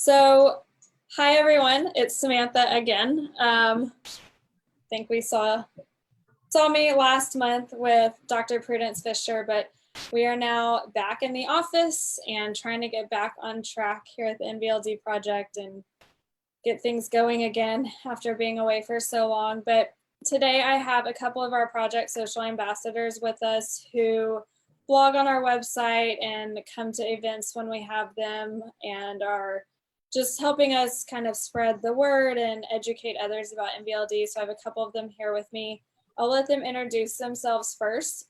So, hi everyone, it's Samantha again. I think we saw me last month with Dr. Prudence Fisher, but we are now back in the office and trying to get back on track here at the NVLD project and get things going again after being away for so long. But today I have a couple of our project social ambassadors with us who blog on our website and come to events when we have them and are just helping us kind of spread the word and educate others about NVLD. So I have a couple of them here with me. I'll let them introduce themselves first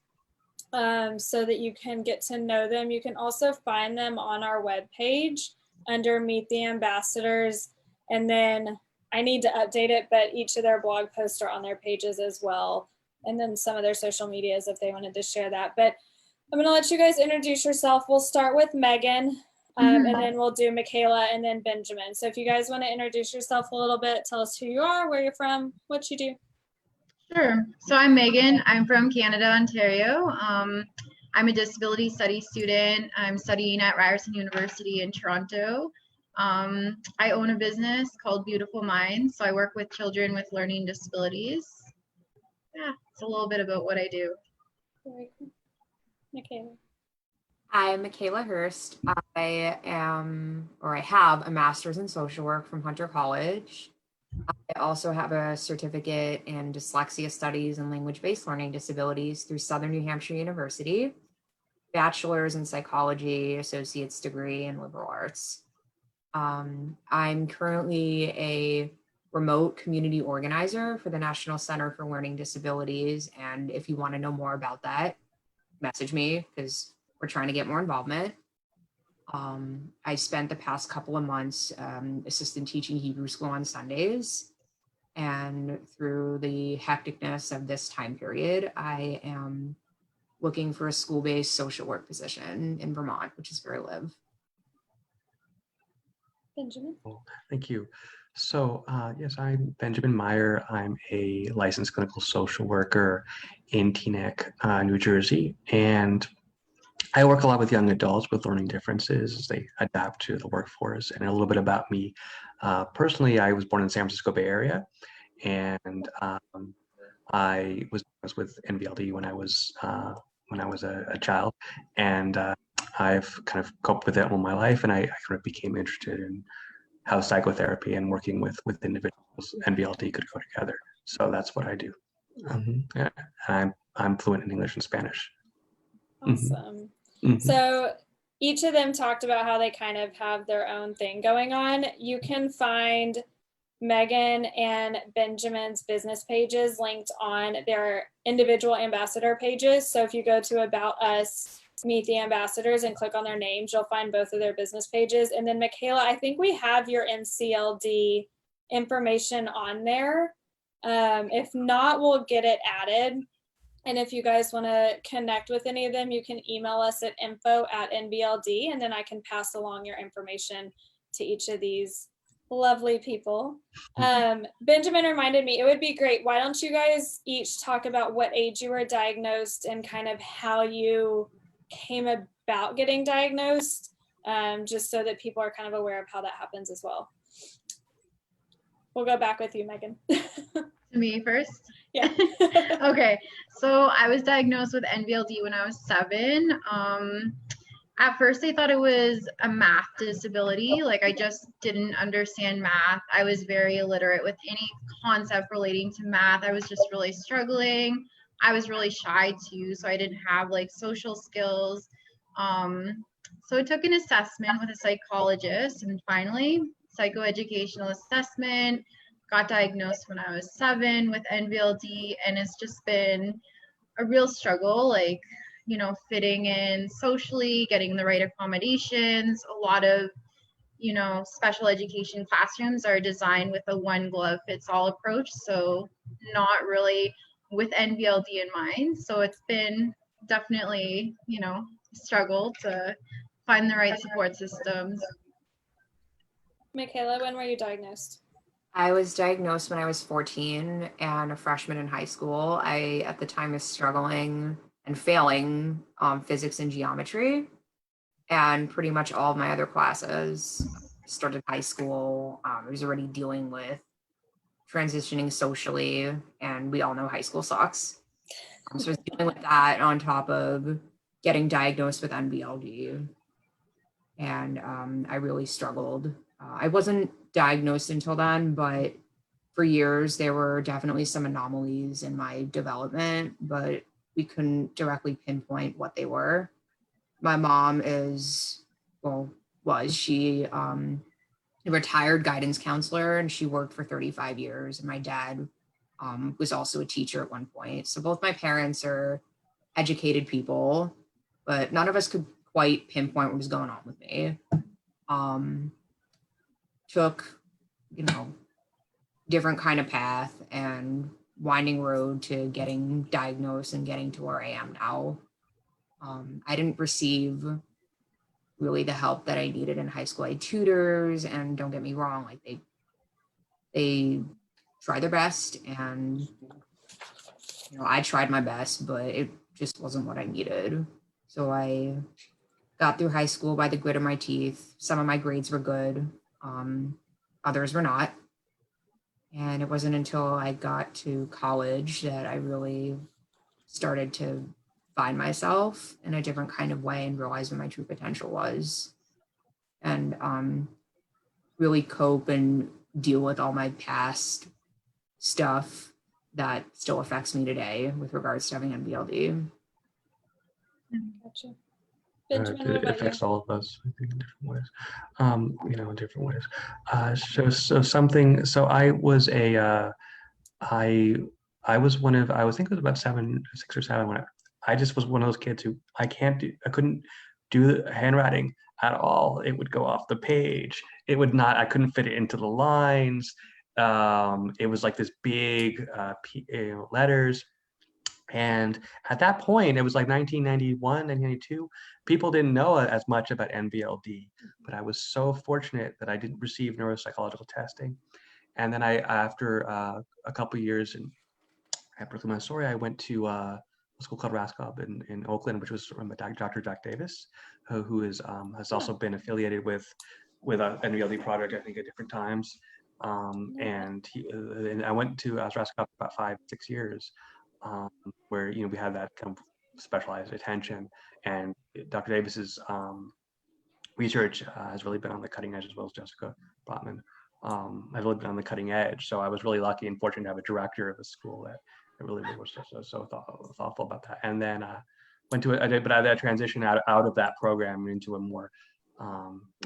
so that you can get to know them. You can also find them on our webpage under Meet the Ambassadors. And then I need to update it, but each of their blog posts are on their pages as well. And then some of their social medias if they wanted to share that. But I'm going to let you guys introduce yourself. We'll start with Megan. And then we'll do Michaela and then Benjamin. So if you guys want to introduce yourself a little bit, tell us who you are, where you're from, what you do. Sure. So I'm Megan. I'm from Canada, Ontario. I'm a disability studies student. I'm studying at Ryerson University in Toronto. I own a business called Beautiful Minds. So I work with children with learning disabilities. Yeah, it's a little bit about what I do. Very cool. Michaela. I'm Michaela Hurst. I have a master's in social work from Hunter College. I also have a certificate in dyslexia studies and language-based learning disabilities through Southern New Hampshire University, bachelor's in psychology, associate's degree in liberal arts. I'm currently a remote community organizer for the National Center for Learning Disabilities. And if you want to know more about that, message me because we're trying to get more involvement. I spent the past couple of months assistant teaching Hebrew school on Sundays. And through the hecticness of this time period, I am looking for a school-based social work position in Vermont, which is where I live. Benjamin. Thank you. So yes, I'm Benjamin Meyer. I'm a licensed clinical social worker in Teaneck, New Jersey. And I work a lot with young adults with learning differences as they adapt to the workforce. And a little bit about me. Personally, I was born in the San Francisco Bay Area, and I was with NVLD when I was a child, and I've kind of coped with it all my life, and I kind of became interested in how psychotherapy and working with individuals NVLD could go together. So that's what I do. Yeah, I'm fluent in English and Spanish. Awesome. So each of them talked about how they kind of have their own thing going on. You can find Megan and Benjamin's business pages linked on their individual ambassador pages. So if you go to About Us, Meet the Ambassadors, and click on their names, you'll find both of their business pages. And then Michaela, I think we have your NCLD information on there. If not, we'll get it added. And if you guys want to connect with any of them, you can email us at info@nvld, and then I can pass along your information to each of these lovely people. Benjamin reminded me, it would be great. Why don't you guys each talk about what age you were diagnosed and kind of how you came about getting diagnosed, just so that people are kind of aware of how that happens as well. We'll go back with you, Megan. Me first? Yeah. Okay, so I was diagnosed with NVLD when I was 7. At first, I thought it was a math disability. Like, I just didn't understand math. I was very illiterate with any concept relating to math. I was just really struggling. I was really shy too, so I didn't have like social skills. So I took an assessment with a psychologist, and finally, psychoeducational assessment. Got diagnosed when I was 7 with NVLD, and it's just been a real struggle, like, you know, fitting in socially, getting the right accommodations. A lot of, you know, special education classrooms are designed with a one glove fits all approach, so not really with NVLD in mind. So it's been definitely, you know, a struggle to find the right support systems. Michaela, when were you diagnosed? I was diagnosed when I was 14 and a freshman in high school. I, at the time, was struggling and failing physics and geometry and pretty much all of my other classes. started high school, I was already dealing with transitioning socially, and we all know high school sucks. So I was dealing with that on top of getting diagnosed with NVLD. And I really struggled. I wasn't diagnosed until then, but for years there were definitely some anomalies in my development, but we couldn't directly pinpoint what they were. My mom was she a retired guidance counselor, and she worked for 35 years. And my dad was also a teacher at one point. So both my parents are educated people, but none of us could quite pinpoint what was going on with me. Took, different kind of path and winding road to getting diagnosed and getting to where I am now. I didn't receive really the help that I needed in high school. I had tutors, and don't get me wrong, like they try their best, and I tried my best, but it just wasn't what I needed. So I got through high school by the grit of my teeth. Some of my grades were good, others were not. And it wasn't until I got to college that I really started to find myself in a different kind of way and realize what my true potential was, and really cope and deal with all my past stuff that still affects me today with regards to having NVLD. Gotcha. Benjamin, what It about affects you? all of us, I think, in different ways. In different ways. So I was I was one of, I think it was about 6 or 7 when I just was one of those kids who I couldn't do the handwriting at all. It would go off the page. It would not, I couldn't fit it into the lines. It was like this big letters. And at that point, it was like 1991, 1992. People didn't know as much about NVLD, but I was so fortunate that I didn't receive neuropsychological testing. And then after a couple of years at Berkeley Montessori, I went to a school called Raskob in Oakland, which was run by Dr. Jack Davis, who is has also been affiliated with a NVLD project, I think, at different times. And I went to Raskob for about 5-6 years, where we had that kind of specialized attention. And Dr. Davis's research has really been on the cutting edge, as well as Jessica Brotman. I've really been on the cutting edge. So I was really lucky and fortunate to have a director of a school that really was so thoughtful about that. And then went to I transition out of that program into a more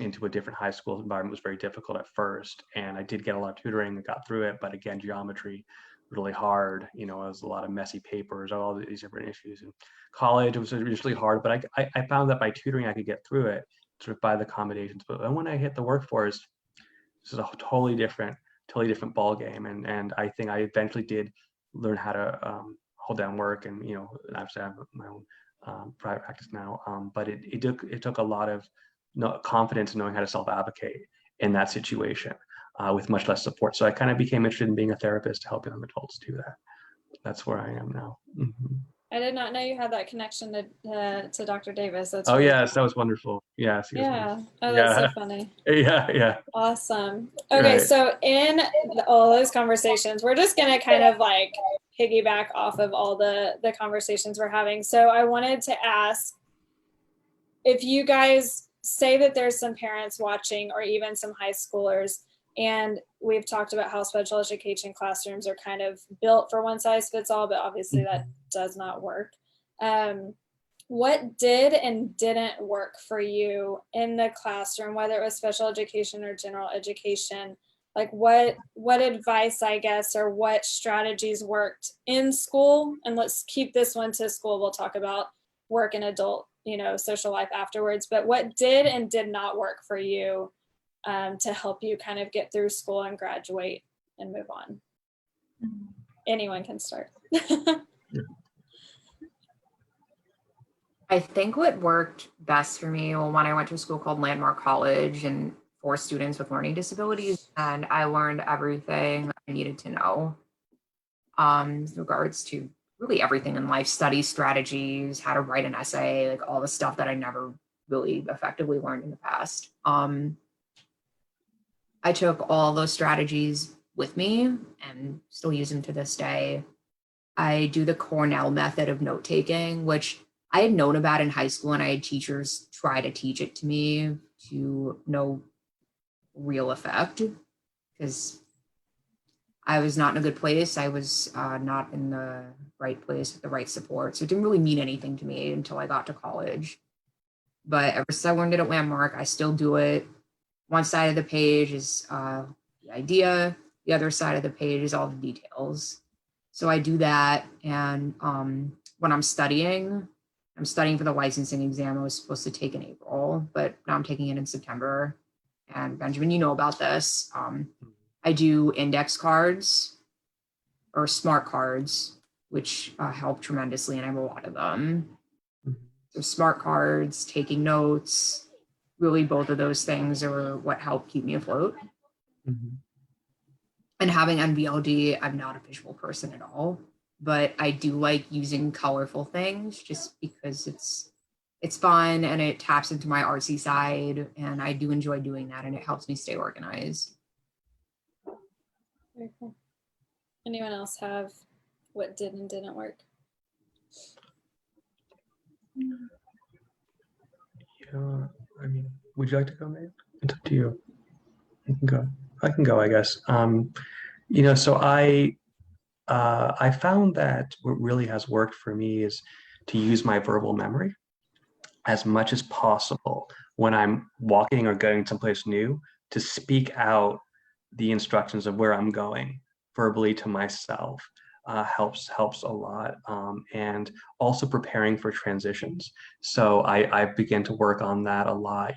into a different high school environment. Was very difficult at first, and I did get a lot of tutoring and got through it. But again, geometry really hard. It was a lot of messy papers, all these different issues. In college, it was really hard, but I found that by tutoring I could get through it, sort of by the accommodations. But when I hit the workforce, this is a totally different ball game, and I think I eventually did learn how to hold down work, and obviously I have my own private practice now. But it took a lot of confidence in knowing how to self-advocate in that situation with much less support. So I kind of became interested in being a therapist to help young adults do that. That's where I am now. Mm-hmm. I did not know you had that connection to Dr. Davis. That's Oh really yes, cool. that was wonderful. Yes. Yeah. Oh, that's so funny. Yeah. Awesome. Okay, Right. so in all those conversations, we're just gonna kind of like piggyback off of all the conversations we're having. So I wanted to ask if you guys say that there's some parents watching, or even some high schoolers, and we've talked about how special education classrooms are kind of built for one size fits all, but obviously that does not work. What did and didn't work for you in the classroom, whether it was special education or general education? Like what advice, I guess, or what strategies worked in school? And let's keep this one to school. We'll talk about work and adult, social life afterwards. But what did and did not work for you to help you kind of get through school and graduate and move on? Anyone can start. I think what worked best for me, when I went to a school called Landmark College and for students with learning disabilities, and I learned everything I needed to know with regards to really everything in life, study strategies, how to write an essay, like all the stuff that I never really effectively learned in the past. I took all those strategies with me and still use them to this day. I do the Cornell method of note taking, which I had known about in high school, and I had teachers try to teach it to me to no real effect because I was not in a good place. I was not in the right place with the right support. So it didn't really mean anything to me until I got to college. But ever since I learned it at Landmark, I still do it. One side of the page is the idea. The other side of the page is all the details. So I do that. And when I'm studying for the licensing exam I was supposed to take in April, but now I'm taking it in September. And Benjamin, you know about this. I do index cards or smart cards, which help tremendously, and I have a lot of them. So smart cards, taking notes, really both of those things are what help keep me afloat. Mhm. And having NVLD, I'm not a visual person at all, but I do like using colorful things just because it's fun and it taps into my artsy side, and I do enjoy doing that, and it helps me stay organized. Very cool. Anyone else have what did and didn't work? Yeah, I mean, would you like to go, Nate? It's up to you. You can go. I can go, I guess. So I found that what really has worked for me is to use my verbal memory as much as possible when I'm walking or going someplace new, to speak out the instructions of where I'm going verbally to myself. Helps a lot, and also preparing for transitions. So I begin to work on that a lot.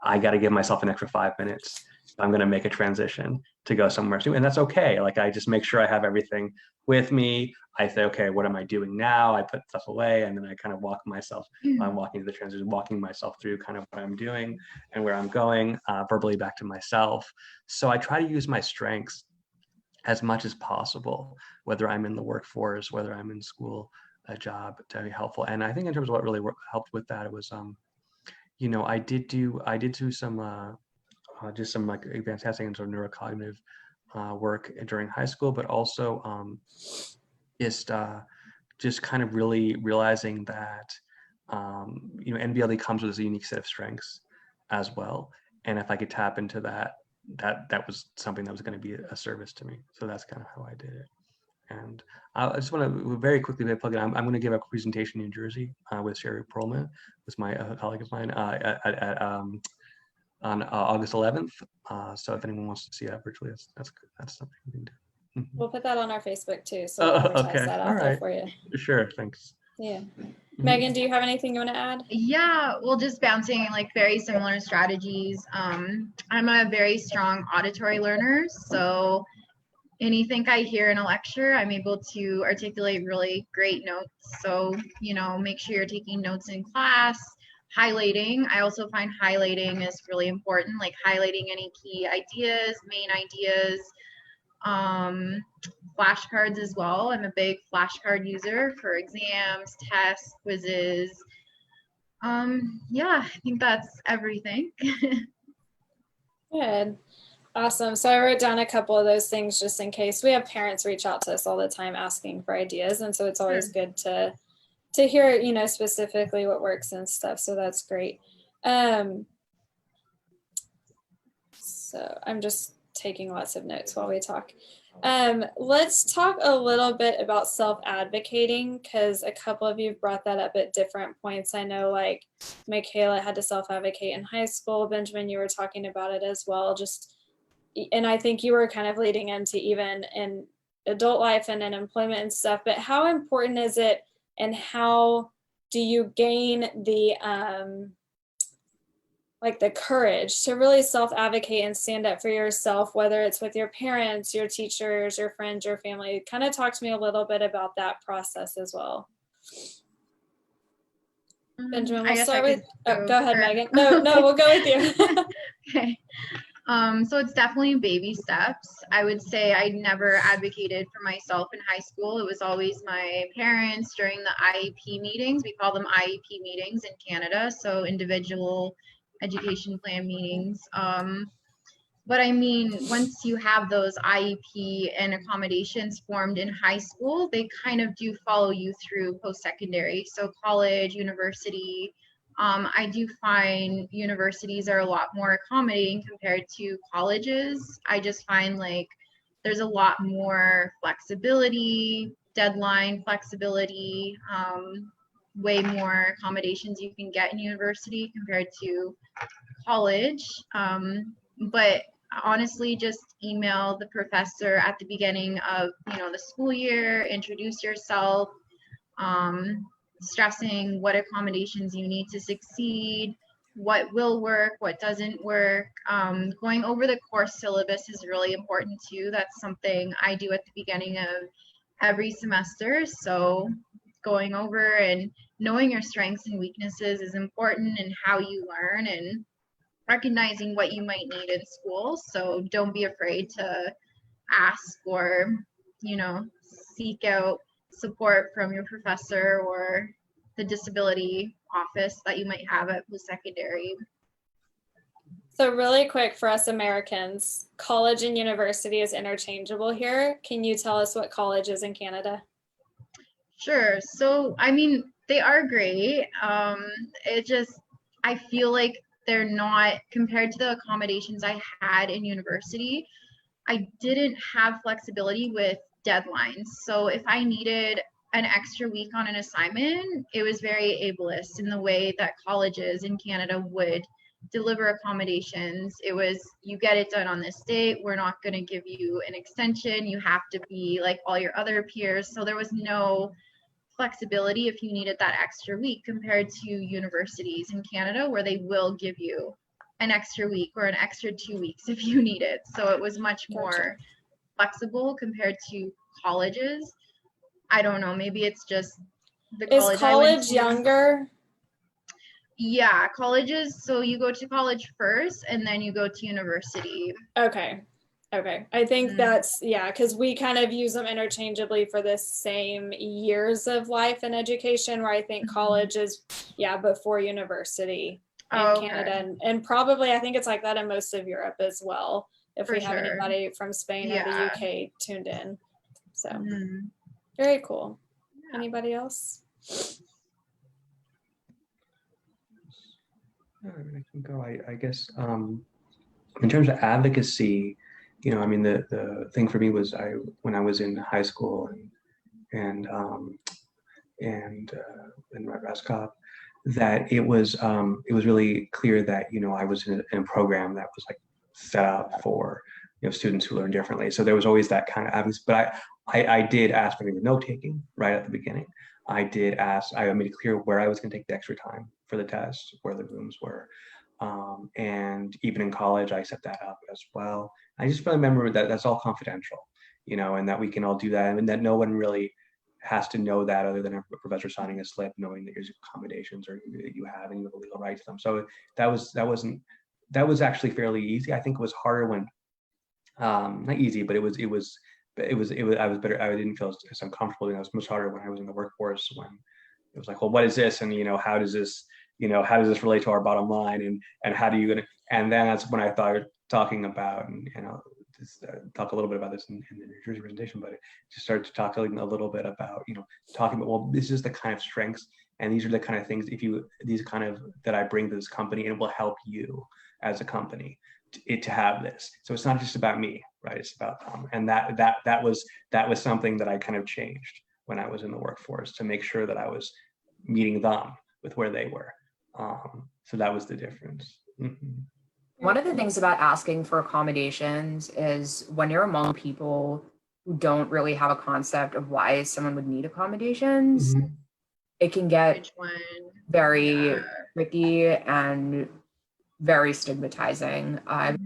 I got to give myself an extra 5 minutes if I'm going to make a transition to go somewhere new, and that's okay. Like, I just make sure I have everything with me. I say, okay, what am I doing now? I put stuff away, and then I kind of walk myself. I'm walking to the transition, walking myself through kind of what I'm doing and where I'm going, verbally back to myself. So I try to use my strengths as much as possible, whether I'm in the workforce, whether I'm in school, a job, to be helpful. And I think in terms of what really helped with that, it was, I did do some just some like advanced testing and sort of neurocognitive work during high school, but also just kind of really realizing that NVLD comes with a unique set of strengths as well, and if I could tap into that was something that was going to be a service to me. So that's kind of how I did it. And I just want to very quickly plug in. I'm going to give a presentation in New Jersey with Sherry Perlman, who's my colleague of mine, on August 11th. So if anyone wants to see that virtually, that's something we can do. We'll put that on our Facebook too, so we'll advertise Okay. that All out there right. for you. Sure. Thanks. Yeah. Megan, do you have anything you want to add? Yeah, well, just bouncing like very similar strategies. I'm a very strong auditory learner, so anything I hear in a lecture, I'm able to articulate really great notes. So, make sure you're taking notes in class. Highlighting, I also find highlighting is really important, like highlighting any key ideas, main ideas. Flashcards as well. I'm a big flashcard user for exams, tests, quizzes. Yeah, I think that's everything. Good. Awesome. So I wrote down a couple of those things just in case. We have parents reach out to us all the time asking for ideas, and so it's always good to hear, specifically what works and stuff. So that's great. So I'm just taking lots of notes while we talk. Let's talk a little bit about self-advocating, because a couple of you brought that up at different points. I know like Michaela had to self-advocate in high school. Benjamin, you were talking about it as well. And I think you were kind of leading into even in adult life and in employment and stuff, but how important is it, and how do you gain the the courage to really self-advocate and stand up for yourself, whether it's with your parents, your teachers, your friends, your family? Kind of talk to me a little bit about that process as well. Benjamin, we'll start with, go ahead, Megan. No, we'll go with you. Okay. So it's definitely baby steps. I would say I never advocated for myself in high school. It was always my parents during the IEP meetings. We call them IEP meetings in Canada, so individual education plan meetings. But I mean, once you have those IEP and accommodations formed in high school, they kind of do follow you through post-secondary. So college, university, I do find universities are a lot more accommodating compared to colleges. I just find like there's a lot more flexibility, deadline flexibility, way more accommodations you can get in university compared to college. But honestly, just email the professor at the beginning of the school year, introduce yourself, stressing what accommodations you need to succeed, what will work, what doesn't work. Going over the course syllabus is really important too. That's something I do at the beginning of every semester. So going over and knowing your strengths and weaknesses is important, and how you learn, and recognizing what you might need in school. So don't be afraid to ask or, seek out support from your professor or the disability office that you might have at post-secondary. So really quick for us Americans, college and university is interchangeable here. Can you tell us what college is in Canada? Sure. So, I mean, they are great. I feel like they're not, compared to the accommodations I had in university, I didn't have flexibility with deadlines. So if I needed an extra week on an assignment, it was very ableist in the way that colleges in Canada would deliver accommodations. It was, you get it done on this date. We're not going to give you an extension. You have to be like all your other peers. So there was no flexibility if you needed that extra week, compared to universities in Canada where they will give you an extra week or an extra 2 weeks if you need it. So it was much more flexible compared to colleges. I don't know, maybe it's just the college. Is college younger? Yeah, colleges, so you go to college first and then you go to university. Okay. I think that's, yeah, because we kind of use them interchangeably for the same years of life and education, where I think college is, before university in Canada. And probably, I think it's like that in most of Europe as well, if we have anybody from Spain or the UK tuned in. So very cool. Anybody else? I can go. I guess in terms of advocacy, I mean, the thing for me was when I was in high school and in Raskop, that it was really clear that I was in a program that was like set up for students who learn differently. So there was always that kind of advocacy. But I did ask for the note taking right at the beginning. I made it clear where I was going to take the extra time for the test, where the rooms were. And even in college, I set that up as well. I just really remember that that's all confidential, and that we can all do that, and that no one really has to know that other than a professor signing a slip, knowing that there's accommodations or you have and you have a legal right to them. So that was actually fairly easy. I think it was harder when, not easy, but it was. I was better. I didn't feel as uncomfortable. It was much harder when I was in the workforce, when it was like, well, what is this? And how does this relate to our bottom line? And how do you gonna? And then that's when I started talking about, and just talk a little bit about this in the New Jersey presentation, but just started to talk a little bit about, talking about, well, this is the kind of strengths, and these are the kind of things that I bring to this company, and it will help you as a company to have this. So it's not just about me, right? It's about them. And that was something that I kind of changed when I was in the workforce, to make sure that I was meeting them with where they were. So that was the difference. Mm-hmm. One of the things about asking for accommodations is when you're among people who don't really have a concept of why someone would need accommodations, it can get very tricky and very stigmatizing. I've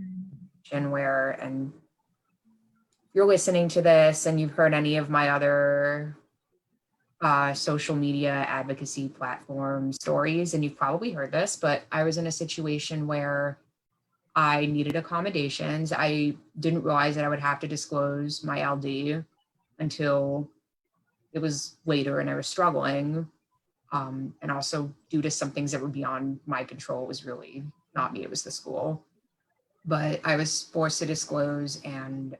been where, and you're listening to this and you've heard any of my other social media advocacy platform stories, and you've probably heard this, but I was in a situation where I needed accommodations. I didn't realize that I would have to disclose my LD until it was later and I was struggling. And also due to some things that were beyond my control, it was really not me, it was the school. but I was forced to disclose, and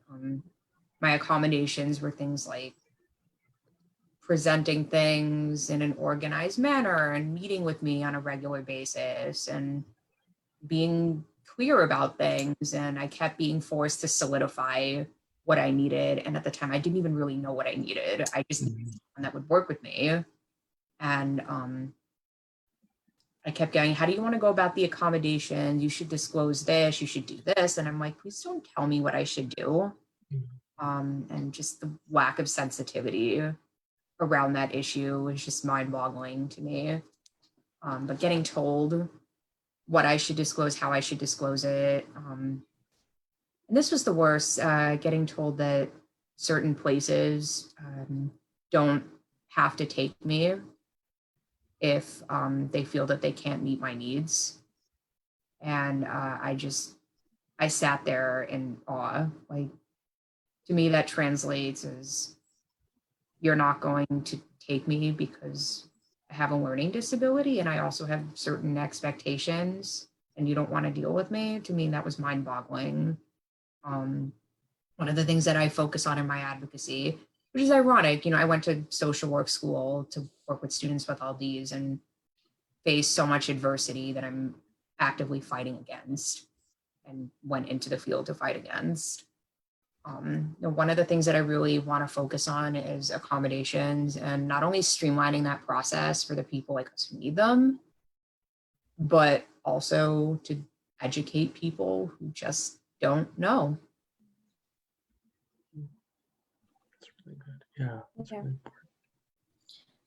my accommodations were things like presenting things in an organized manner and meeting with me on a regular basis and being clear about things. And I kept being forced to solidify what I needed. And at the time, I didn't even really know what I needed. I just needed someone that would work with me. And I kept going, how do you want to go about the accommodation? You should disclose this, you should do this. And I'm like, please don't tell me what I should do. And just the lack of sensitivity around that issue was just mind-boggling to me. But getting told what I should disclose, how I should disclose it. And this was the worst, getting told that certain places don't have to take me if they feel that they can't meet my needs. And I sat there in awe. Like, to me, that translates as, you're not going to take me because I have a learning disability and I also have certain expectations and you don't want to deal with me. To me, that was mind-boggling. One of the things that I focus on in my advocacy, which is ironic, I went to social work school to work with students with LDs and face so much adversity that I'm actively fighting against and went into the field to fight against. One of the things that I really want to focus on is accommodations, and not only streamlining that process for the people like us who need them, but also to educate people who just don't know. That's really good. Yeah. That's really important.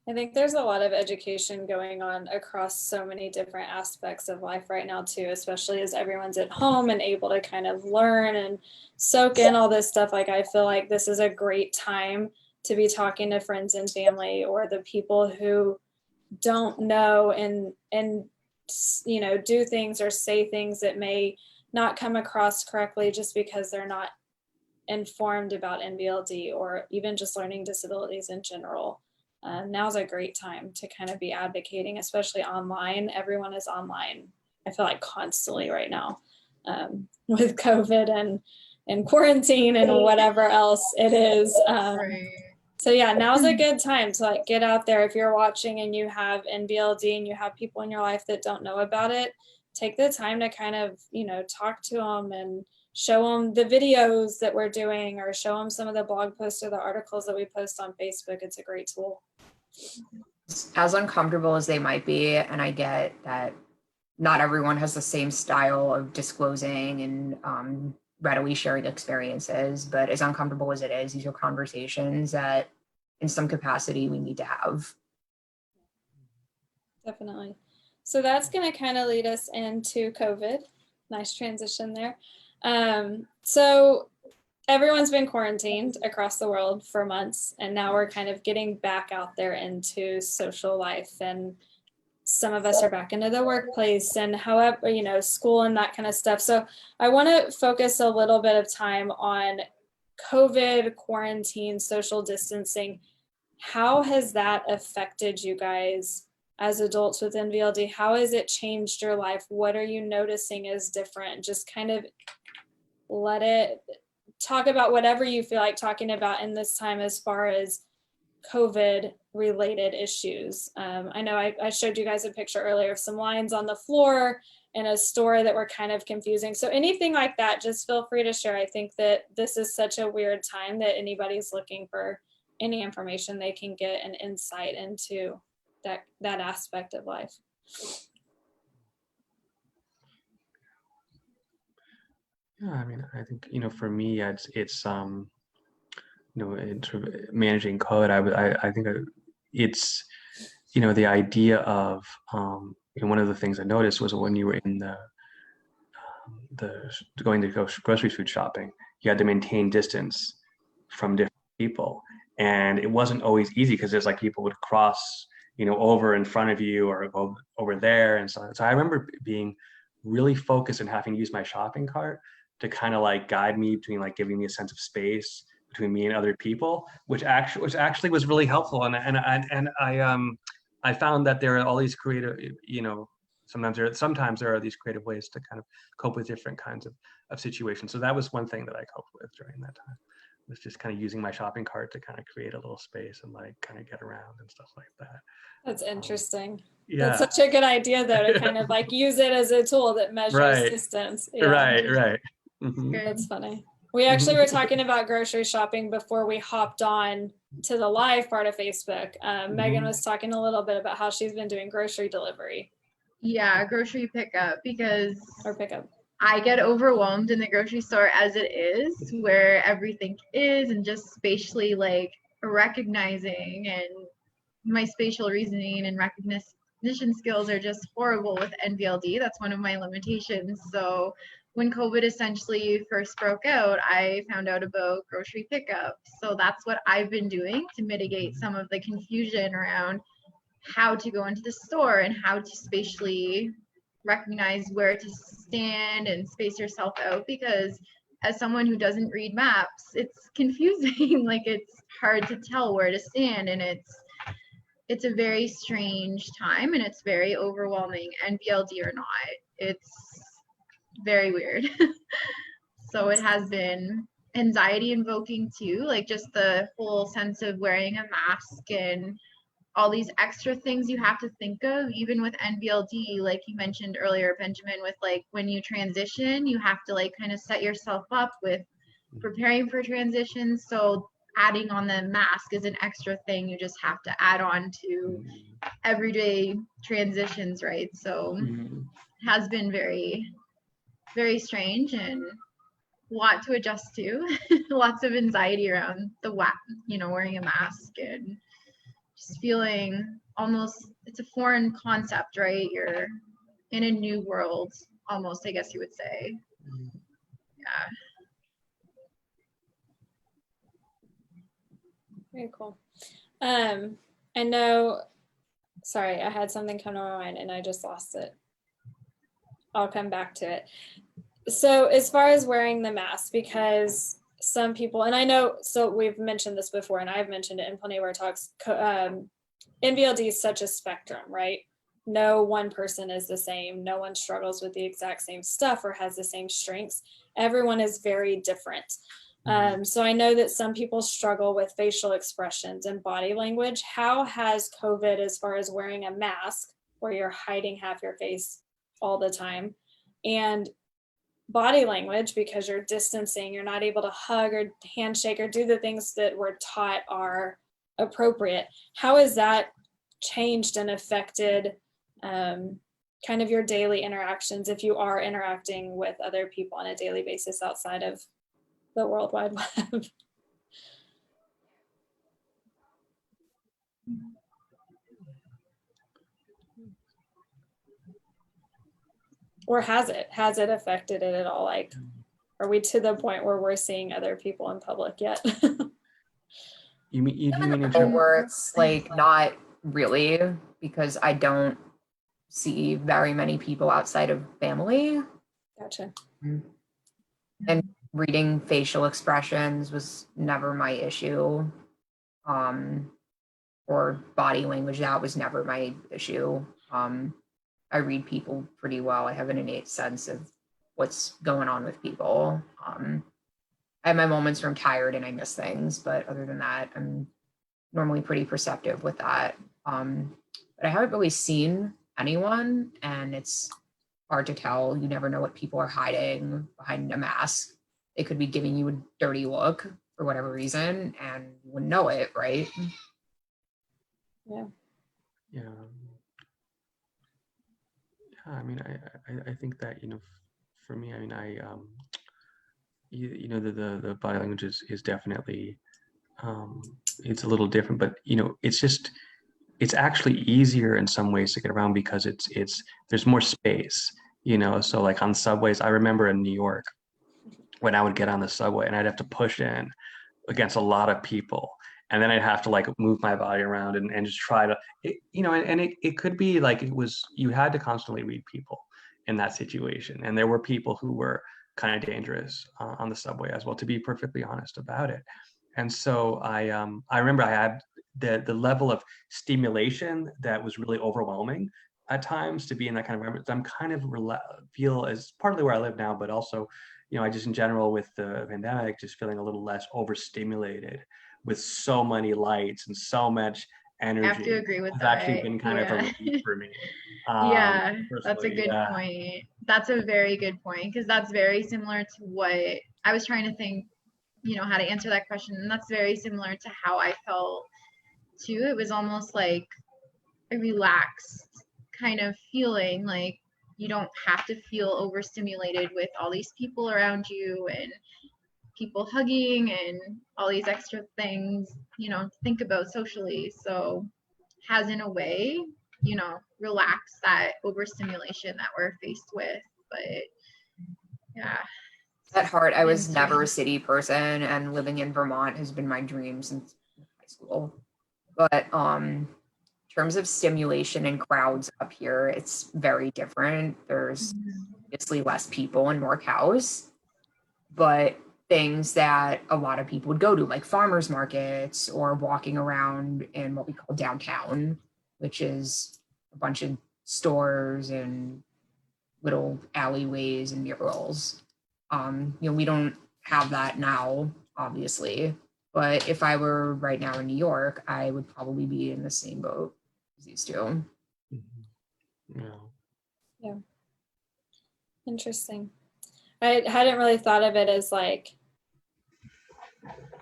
I think there's a lot of education going on across so many different aspects of life right now too, especially as everyone's at home and able to kind of learn and soak in all this stuff. Like, I feel like this is a great time to be talking to friends and family or the people who don't know and do things or say things that may not come across correctly just because they're not informed about NVLD or even just learning disabilities in general. Now's a great time to kind of be advocating, especially online. Everyone is online, I feel like, constantly right now, with COVID and quarantine and whatever else it is. Right. So yeah, now's a good time to like get out there. If you're watching and you have NVLD and you have people in your life that don't know about it, take the time to kind of, talk to them and show them the videos that we're doing or show them some of the blog posts or the articles that we post on Facebook. It's a great tool. As uncomfortable as they might be, and I get that not everyone has the same style of disclosing and readily sharing experiences, but as uncomfortable as it is, these are conversations that in some capacity we need to have. Definitely. So that's going to kind of lead us into COVID. Nice transition there. So everyone's been quarantined across the world for months, and now we're kind of getting back out there into social life, and some of us are back into the workplace and however, school and that kind of stuff. So I want to focus a little bit of time on COVID, quarantine, social distancing. How has that affected you guys as adults with NVLD? How has it changed your life? What are you noticing is different? Just kind of talk about whatever you feel like talking about in this time as far as COVID related issues. I know I showed you guys a picture earlier of some lines on the floor in a store that were kind of confusing. So anything like that, just feel free to share. I think that this is such a weird time that anybody's looking for any information they can get an insight into that aspect of life. Yeah, I mean, I think, for me, it's in sort of managing code, I think it's, the idea of, one of the things I noticed was when you were in the going to go grocery food shopping, you had to maintain distance from different people. And it wasn't always easy because there's like people would cross, over in front of you or go over there. And so I remember being really focused and having to use my shopping cart to kind of like guide me between like giving me a sense of space between me and other people, which actually was really helpful. And I found that there are all these creative, sometimes there are these creative ways to kind of cope with different kinds of situations. So that was one thing that I coped with during that time, was just kind of using my shopping cart to kind of create a little space and like kind of get around and stuff like that. That's interesting. Yeah. That's such a good idea though, to kind of like use it as a tool that measures Right. distance. Yeah. Right. Mhm. That's funny. We actually were talking about grocery shopping before we hopped on to the live part of Facebook. Megan was talking a little bit about how she's been doing grocery delivery Yeah, grocery pickup, because or pickup. I get overwhelmed in the grocery store as it is, where everything is, and just spatially like recognizing, and my spatial reasoning and recognition skills are just horrible with NVLD. That's one of my limitations. So when COVID essentially first broke out, I found out about grocery pickup. So that's what I've been doing to mitigate some of the confusion around how to go into the store and how to spatially recognize where to stand and space yourself out, because as someone who doesn't read maps, it's confusing. Like, it's hard to tell where to stand, and it's a very strange time, and it's very overwhelming, NVLD or not. It's very weird. So it has been anxiety invoking too, like just the whole sense of wearing a mask and all these extra things you have to think of, even with NVLD, like you mentioned earlier, Benjamin, with like when you transition, you have to like kind of set yourself up with preparing for transitions. So adding on the mask is an extra thing you just have to add on to everyday transitions, right? So it has been very, very strange and a lot to adjust to. Lots of anxiety around the wearing a mask and just feeling almost, it's a foreign concept, right? You're in a new world almost, I guess you would say. Yeah. Very cool. I know, sorry, I had something come to my mind and I just lost it. I'll come back to it. So as far as wearing the mask, because some people, and I know, so we've mentioned this before, and I've mentioned it in plenty of our talks, NVLD is such a spectrum, right? No one person is the same. No one struggles with the exact same stuff or has the same strengths. Everyone is very different. So I know that some people struggle with facial expressions and body language. How has COVID, as far as wearing a mask where you're hiding half your face all the time, and body language, because you're distancing, you're not able to hug or handshake or do the things that we're taught are appropriate. How has that changed and affected kind of your daily interactions, if you are interacting with other people on a daily basis outside of the World Wide Web? Or has it affected it at all? Like, are we to the point where we're seeing other people in public yet? You mean in terms where it's like not really, because I don't see very many people outside of family. Gotcha. And reading facial expressions was never my issue. Or body language, that was never my issue. I read people pretty well. I have an innate sense of what's going on with people. I have my moments where I'm tired and I miss things, but other than that, I'm normally pretty perceptive with that. But I haven't really seen anyone, and it's hard to tell. You never know what people are hiding behind a mask. They could be giving you a dirty look for whatever reason, and you wouldn't know it, right? Yeah. I mean, I think that, for me, I mean, the body language is definitely, it's a little different, but, it's actually easier in some ways to get around because there's more space, so like on subways, I remember in New York when I would get on the subway and I'd have to push in against a lot of people. And then I'd have to like move my body around and just try to, it could be like you had to constantly read people in that situation. And there were people who were kind of dangerous on the subway as well, to be perfectly honest about it. And so I remember I had the level of stimulation that was really overwhelming at times to be in that kind of environment. I'm kind of feel as partly where I live now, but also, I just in general with the pandemic, just feeling a little less overstimulated with so many lights and so much energy. I have to agree with has that. actually been kind of a relief for me. Yeah, that's a Personally, good point. That's a very good point, because that's very similar to what I was trying to think, how to answer that question. And that's very similar to how I felt too. It was almost like a relaxed kind of feeling, like you don't have to feel overstimulated with all these people around you and people hugging and all these extra things, to think about socially. So has in a way, relaxed that overstimulation that we're faced with. But yeah. At heart, I was never a city person, and living in Vermont has been my dream since high school. But in terms of stimulation and crowds up here, it's very different. There's obviously less people and more cows, but things that a lot of people would go to, like farmers markets or walking around in what we call downtown, which is a bunch of stores and little alleyways and murals. We don't have that now, obviously, but if I were right now in New York, I would probably be in the same boat as these two. Yeah. Interesting. I hadn't really thought of it as like,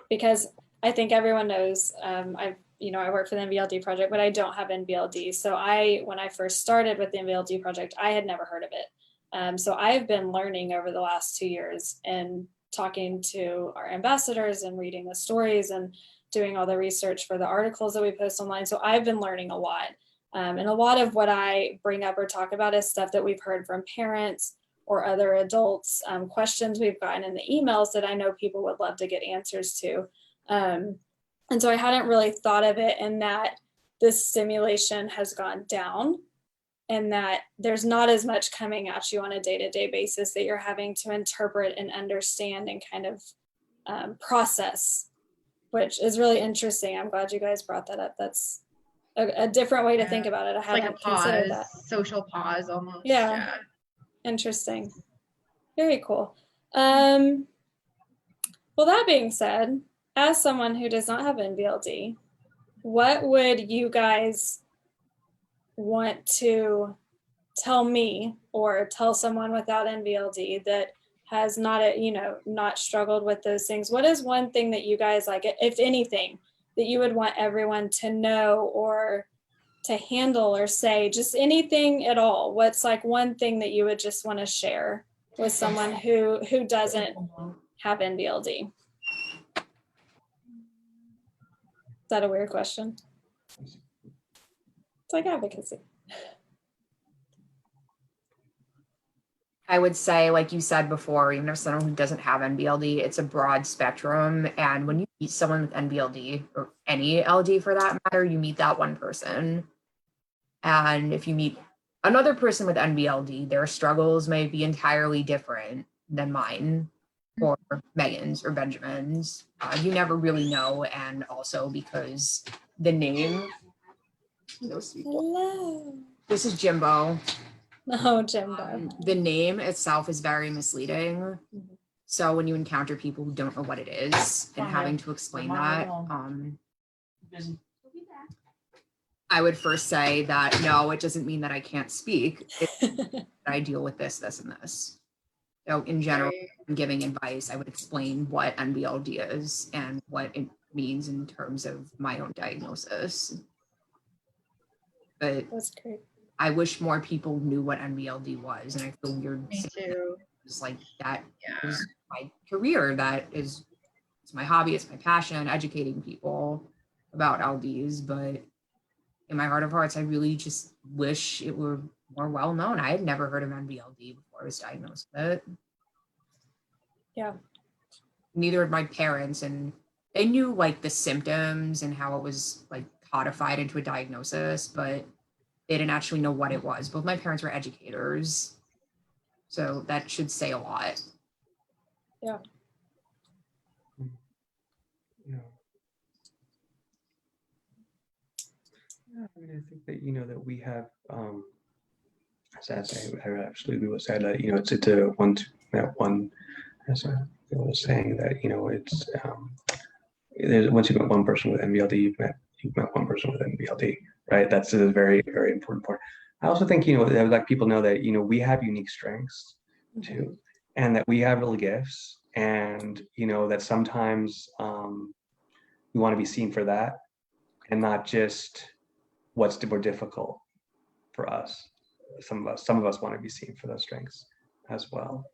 because I think everyone knows I work for the NVLD project, but I don't have NVLD. So when I first started with the NVLD project, I had never heard of it. So I've been learning over the last 2 years and talking to our ambassadors and reading the stories and doing all the research for the articles that we post online. So I've been learning a lot. And a lot of what I bring up or talk about is stuff that we've heard from parents or other adults, questions we've gotten in the emails that I know people would love to get answers to. And so I hadn't really thought of it in that this stimulation has gone down and that there's not as much coming at you on a day-to-day basis that you're having to interpret and understand and kind of process, which is really interesting. I'm glad you guys brought that up. That's a different way to think about it. I hadn't like a pause, considered that. Social pause almost. Yeah. Interesting. Very cool. Well, that being said, as someone who does not have NVLD, what would you guys want to tell me or tell someone without NVLD that has not struggled with those things? What is one thing that you guys, like, if anything, that you would want everyone to know or to handle or say, just anything at all? What's like one thing that you would just want to share with someone who doesn't have NVLD? Is that a weird question? It's like advocacy. I would say, like you said before, even if someone who doesn't have NVLD, it's a broad spectrum. And when you meet someone with NVLD or any LD for that matter, you meet that one person. And if you meet another person with NVLD, their struggles may be entirely different than mine or Megan's or Benjamin's. You never really know. And also because the name, Hello. This is Jimbo. No, Jimbo. The name itself is very misleading. So when you encounter people who don't know what it is and having to explain that, I would first say that, no, it doesn't mean that I can't speak. I deal with this, this, and this. So in general, in giving advice, I would explain what NVLD is and what it means in terms of my own diagnosis. But that's great. I wish more people knew what NVLD was, and I feel weird. Me too. It's like that is my career. It's my hobby. It's my passion, educating people about LDs. But in my heart of hearts, I really just wish it were more well known. I had never heard of NVLD before I was diagnosed with it. Yeah. Neither of my parents, and they knew like the symptoms and how it was like codified into a diagnosis, but they didn't actually know what it was. Both my parents were educators, so that should say a lot. Yeah. Yeah. I mean, I think that that we have. As I absolutely was said that it's a one as I was saying, that it's once you've met one person with NVLD, you've met one person with NVLD, right? That's a very, very important point. I also think that like people know that we have unique strengths too, and that we have real gifts, and that sometimes we want to be seen for that, and not just what's more difficult for us. Some of us want to be seen for those strengths as well,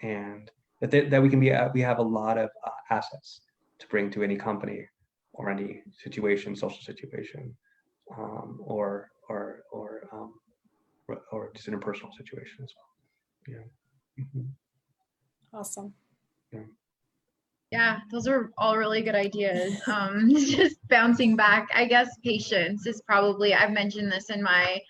and that we have a lot of assets to bring to any company or any situation, social situation, or just an interpersonal situation as well. Yeah. Awesome. Yeah, those are all really good ideas. Just bouncing back, I guess patience is probably, I've mentioned this in my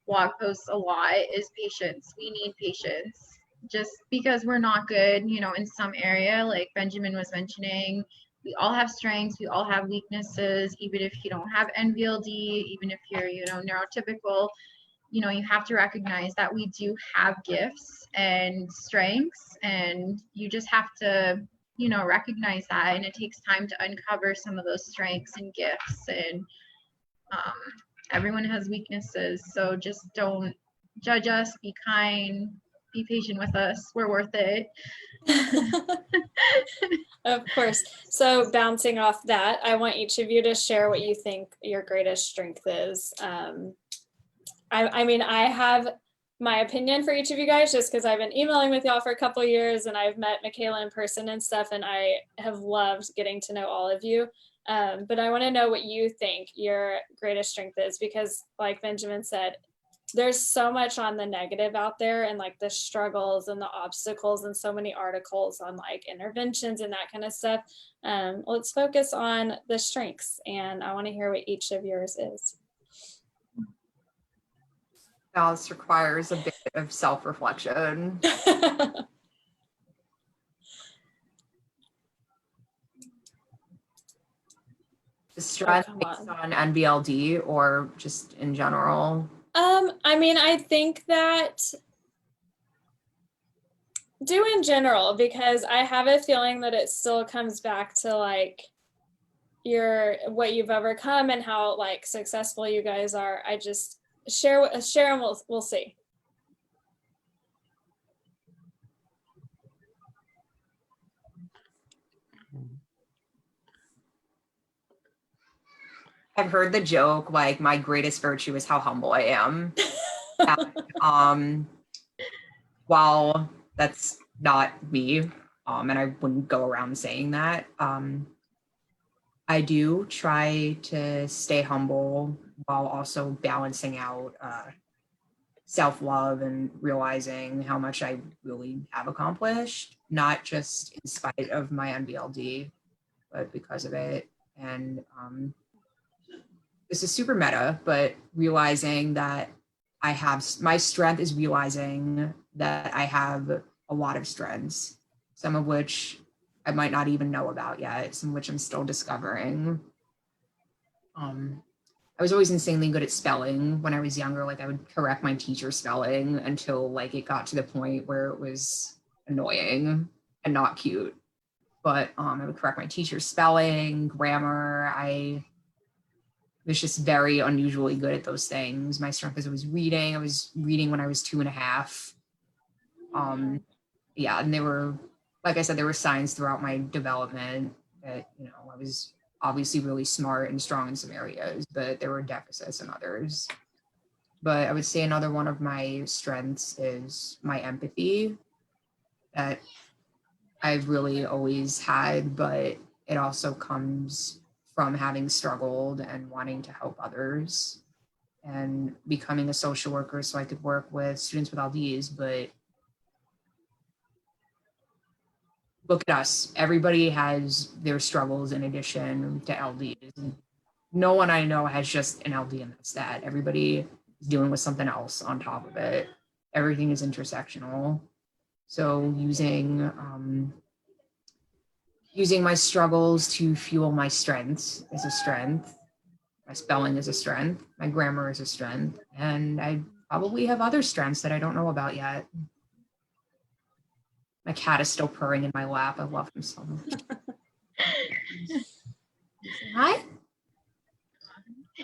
blog posts a lot, is patience. We need patience. Just because we're not good, in some area, like Benjamin was mentioning, we all have strengths, we all have weaknesses, even if you don't have NVLD, even if you're, neurotypical, you have to recognize that we do have gifts and strengths, and you just have to recognize that, and it takes time to uncover some of those strengths and gifts, and everyone has weaknesses, so just don't judge us, be kind, be patient with us, we're worth it. Of course. So bouncing off that, I want each of you to share what you think your greatest strength is. I mean, I have my opinion for each of you guys just because I've been emailing with y'all for a couple of years, and I've met Michaela in person and stuff, and I have loved getting to know all of you. But I want to know what you think your greatest strength is, because like Benjamin said, there's so much on the negative out there, and like the struggles and the obstacles, and so many articles on like interventions and that kind of stuff. Let's focus on the strengths, and I want to hear what each of yours is. This requires a bit of self-reflection. The strength based on NVLD or just in general? I mean, I think that do in general, because I have a feeling that it still comes back to like what you've overcome and how like successful you guys are. I just share and we'll see. I've heard the joke, like my greatest virtue is how humble I am. And, while that's not me, and I wouldn't go around saying that, I do try to stay humble while also balancing out self-love and realizing how much I really have accomplished, not just in spite of my NVLD, but because of it. And this is super meta, but realizing that my strength is realizing that I have a lot of strengths, some of which I might not even know about yet, some of which I'm still discovering. I was always insanely good at spelling when I was younger. Like I would correct my teacher's spelling until like it got to the point where it was annoying and not cute. But I would correct my teacher's spelling, grammar. I was just very unusually good at those things. My strength is always reading. I was reading when I was 2.5. Yeah, and they were, like I said, there were signs throughout my development that, I was obviously really smart and strong in some areas, but there were deficits in others. But I would say another one of my strengths is my empathy that I've really always had, but it also comes from having struggled and wanting to help others and becoming a social worker so I could work with students with LDs. But look at us. Everybody has their struggles in addition to LDs. No one I know has just an LD and that's that. Everybody is dealing with something else on top of it. Everything is intersectional. So using my struggles to fuel my strengths is a strength. My spelling is a strength. My grammar is a strength. And I probably have other strengths that I don't know about yet. My cat is still purring in my lap. I love him so much. Hi.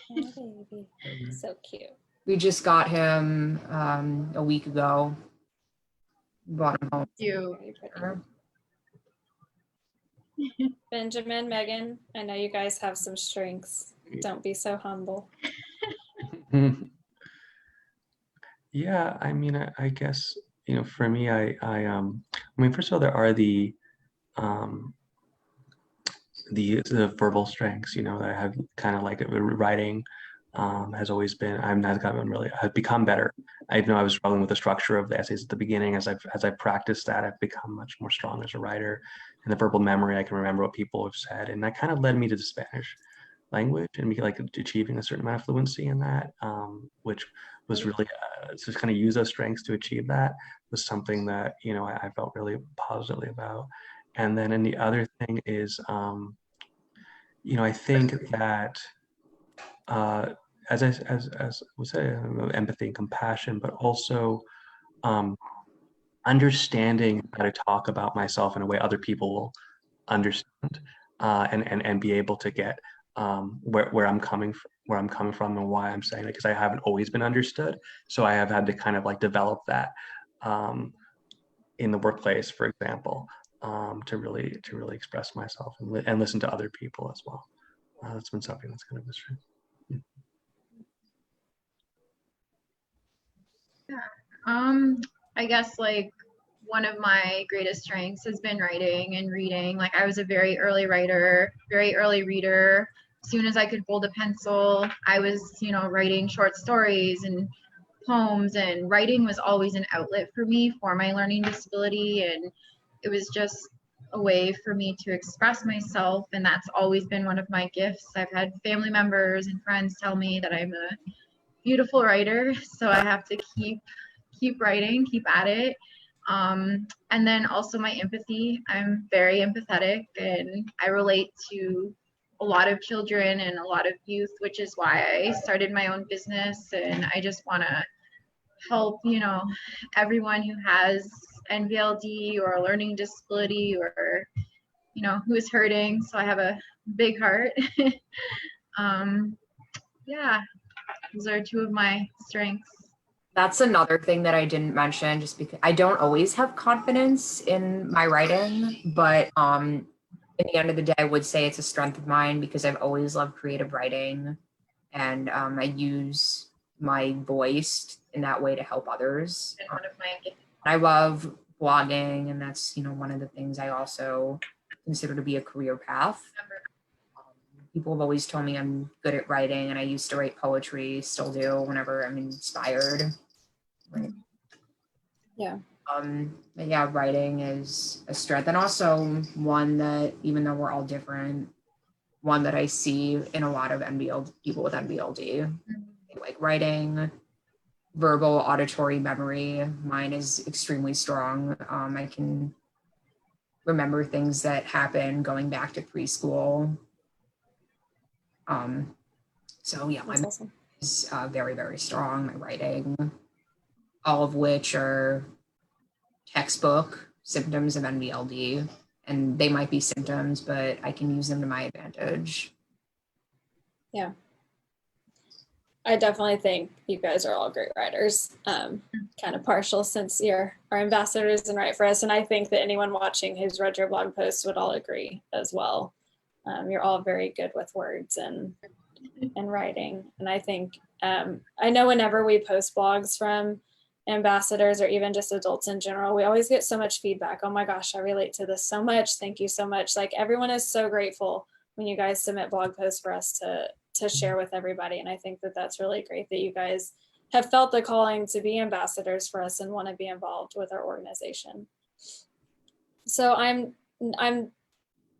Hi, baby. So cute. We just got him a week ago. Brought him home. You. Very pretty. Benjamin, Megan, I know you guys have some strengths. Don't be so humble. Yeah, I mean, I guess, for me, I mean, first of all, there are the verbal strengths, that I have kind of like writing has always been, I'm not gotten really, I've become better. I know I was struggling with the structure of the essays at the beginning. As I've practiced that, I've become much more strong as a writer. And the verbal memory, I can remember what people have said. And that kind of led me to the Spanish language and me like achieving a certain amount of fluency in that, which was really to kind of use those strengths to achieve that was something that, I felt really positively about. And then, and the other thing is, I think that as we say, empathy and compassion, but also understanding how to talk about myself in a way other people will understand, and be able to get where I'm coming from and why I'm saying it, because I haven't always been understood. So I have had to kind of like develop that in the workplace, for example, to really express myself and listen to other people as well. That's been something that's kind of a strength. I guess like one of my greatest strengths has been writing and reading. Like I was a very early writer, very early reader. As soon as I could hold a pencil, I was, writing short stories and poems, and writing was always an outlet for me for my learning disability, and it was just a way for me to express myself, and that's always been one of my gifts. I've had family members and friends tell me that I'm a beautiful writer, so I have to keep writing, keep at it. And then also my empathy. I'm very empathetic and I relate to a lot of children and a lot of youth, which is why I started my own business. And I just want to help, everyone who has NVLD or a learning disability or, who is hurting. So I have a big heart. Yeah, those are two of my strengths. That's another thing that I didn't mention, just because I don't always have confidence in my writing, but in the end of the day, I would say it's a strength of mine because I've always loved creative writing, and I use my voice in that way to help others. And one of my I love blogging, and that's one of the things I also consider to be a career path. People have always told me I'm good at writing, and I used to write poetry, still do whenever I'm inspired. Right. Yeah. But yeah, writing is a strength, and also one that, even though we're all different, one that I see in a lot of people with NVLD, like writing, verbal, auditory memory. Mine is extremely strong. I can remember things that happened going back to preschool. So yeah, my That's awesome. is very, very strong. My writing, all of which are textbook symptoms of NVLD, and they might be symptoms, but I can use them to my advantage. Yeah. I definitely think you guys are all great writers. Kind of partial since you're our ambassadors and write for us. And I think that anyone watching who's read your blog posts would all agree as well. You're all very good with words and writing. And I think, I know whenever we post blogs from ambassadors or even just adults in general, we always get so much feedback. Oh my gosh, I relate to this so much. Thank you so much. Like everyone is so grateful when you guys submit blog posts for us to share with everybody. And I think that that's really great that you guys have felt the calling to be ambassadors for us and want to be involved with our organization. So I'm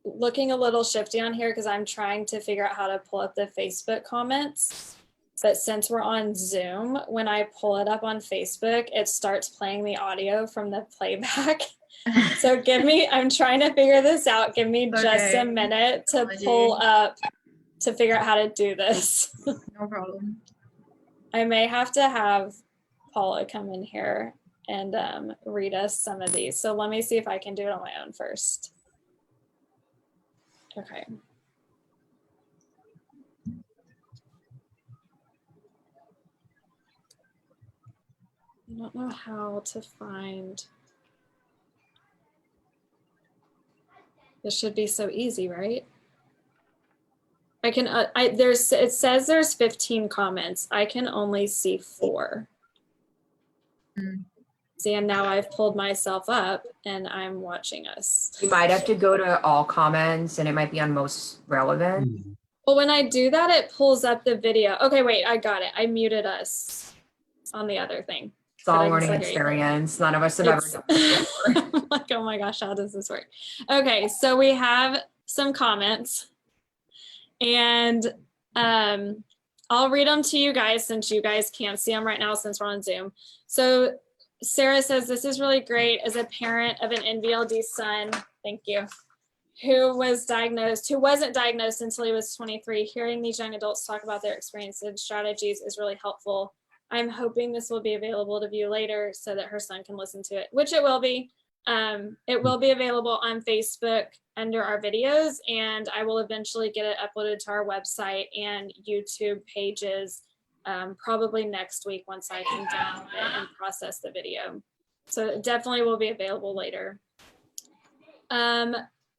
looking a little shifty on here because I'm trying to figure out how to pull up the Facebook comments. But since we're on Zoom, when I pull it up on Facebook, it starts playing the audio from the playback. So I'm trying to figure this out. Give me just a minute to pull up to figure out how to do this. No problem. I may have to have Paula come in here and read us some of these. So let me see if I can do it on my own first. Okay. I don't know how to find. This should be so easy, right? I can, it says there's 15 comments. I can only see 4. See, and now I've pulled myself up and I'm watching us. You might have to go to all comments and it might be on most relevant. Well, when I do that, it pulls up the video. Okay, wait, I got it. I muted us on the other thing. It's all learning experience. None of us have ever done this before. I'm like, oh my gosh, how does this work? Okay, so we have some comments, and I'll read them to you guys since you guys can't see them right now since we're on Zoom. So Sarah says, this is really great as a parent of an NVLD son, thank you, who wasn't diagnosed until he was 23. Hearing these young adults talk about their experiences and strategies is really helpful. I'm hoping this will be available to view later so that her son can listen to it, which it will be. It will be available on Facebook under our videos, and I will eventually get it uploaded to our website and YouTube pages probably next week once I can download it and process the video. So it definitely will be available later.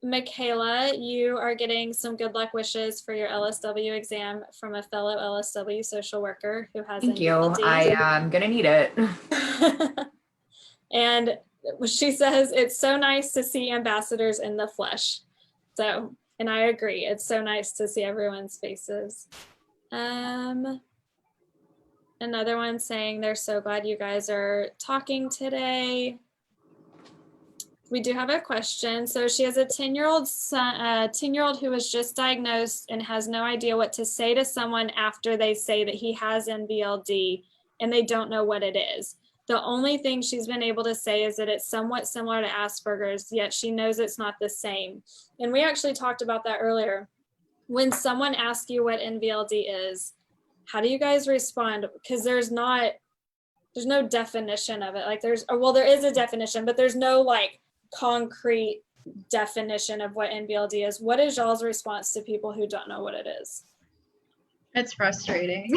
Michaela, you are getting some good luck wishes for your LSW exam from a fellow LSW social worker who has Thank you. NVLD. I am gonna need it. And she says, it's so nice to see ambassadors in the flesh. So, and I agree. It's so nice to see everyone's faces. Another one saying they're so glad you guys are talking today. We do have a question. So she has a 10-year-old son, 10-year-old who was just diagnosed and has no idea what to say to someone after they say that he has NVLD and they don't know what it is. The only thing she's been able to say is that it's somewhat similar to Asperger's, yet she knows it's not the same. And we actually talked about that earlier. When someone asks you what NVLD is, how do you guys respond? Because there's no definition of it. Like there is a definition, but there's no like concrete definition of what NVLD is. What is y'all's response to people who don't know what it is? It's frustrating.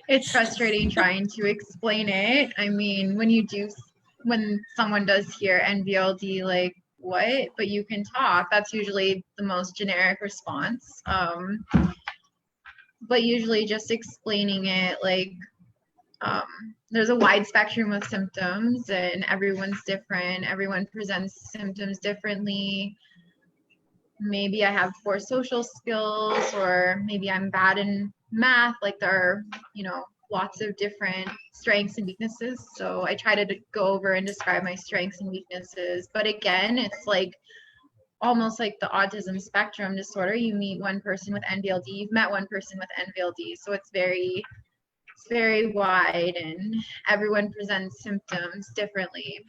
It's frustrating trying to explain it. I mean, when someone does hear NVLD, like, what? But you can talk. That's usually the most generic response. But usually just explaining it, like, there's a wide spectrum of symptoms and everyone's different. Everyone presents symptoms differently. Maybe I have poor social skills, or maybe I'm bad in math. Like there are, lots of different strengths and weaknesses. So I try to go over and describe my strengths and weaknesses. But again, it's like almost like the autism spectrum disorder. You meet one person with NVLD, you've met one person with NVLD. So it's very wide and everyone presents symptoms differently.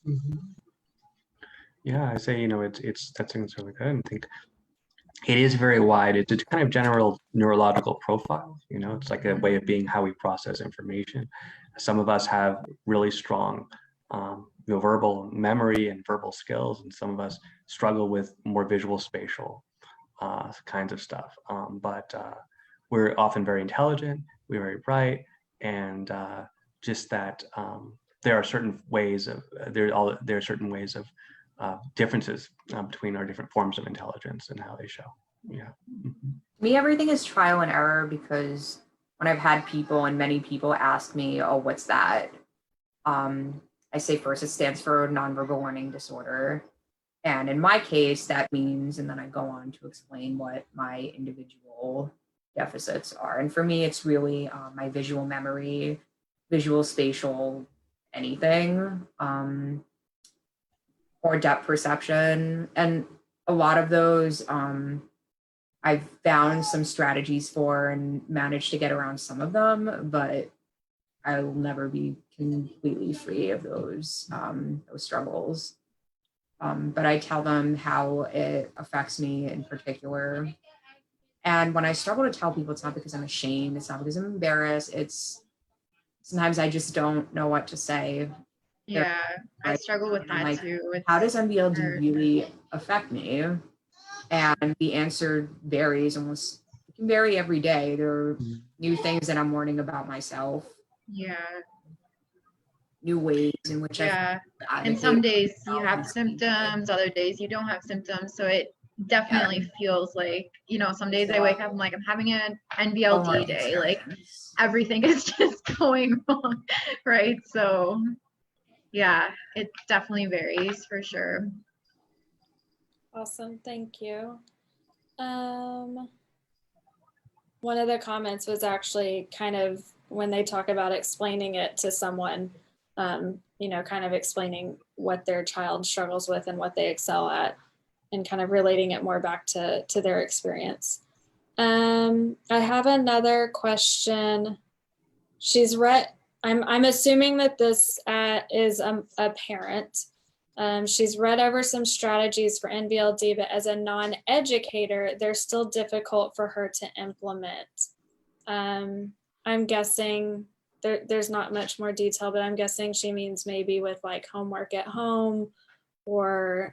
Mm-hmm. Yeah, I say, that thing's really good. I think it is very wide. It's a kind of general neurological profile. It's like a way of being how we process information. Some of us have really strong, verbal memory and verbal skills, and some of us struggle with more visual spatial kinds of stuff. But we're often very intelligent, we're very bright, and just that there are certain ways of differences between our different forms of intelligence and how they show. Yeah. Mm-hmm. Me, everything is trial and error, because when I've had people and many people ask me, oh, what's that? I say first it stands for nonverbal learning disorder. And in my case, that means, and then I go on to explain what my individual deficits are. And for me, it's really my visual memory, visual spatial, anything. Or depth perception. And a lot of those I've found some strategies for and managed to get around some of them, but I will never be completely free of those struggles. But I tell them how it affects me in particular. And when I struggle to tell people, it's not because I'm ashamed, it's not because I'm embarrassed, it's sometimes I just don't know what to say. Yeah, I Like, struggle with I'm that like, too. how does NVLD hard. really affect me? And the answer varies almost, it can vary every day. There are new things that I'm learning about myself, Yeah, new ways in which I yeah. And advocate some for days you myself have and speak up. symptoms, other days you don't have symptoms. So it Yeah. definitely feels like, some days I wake up, I'm like, I'm having an NVLD Homework day. Like experience. everything is just going wrong, right? So yeah, it definitely varies for sure. Awesome, thank you. One of the comments was actually kind of when they talk about explaining it to someone, kind of explaining what their child struggles with and what they excel at, and kind of relating it more back to their experience. I have another question. She's read. I'm assuming that this is a parent. She's read over some strategies for NVLD, but as a non-educator, they're still difficult for her to implement. I'm guessing there's not much more detail, but I'm guessing she means maybe with like homework at home or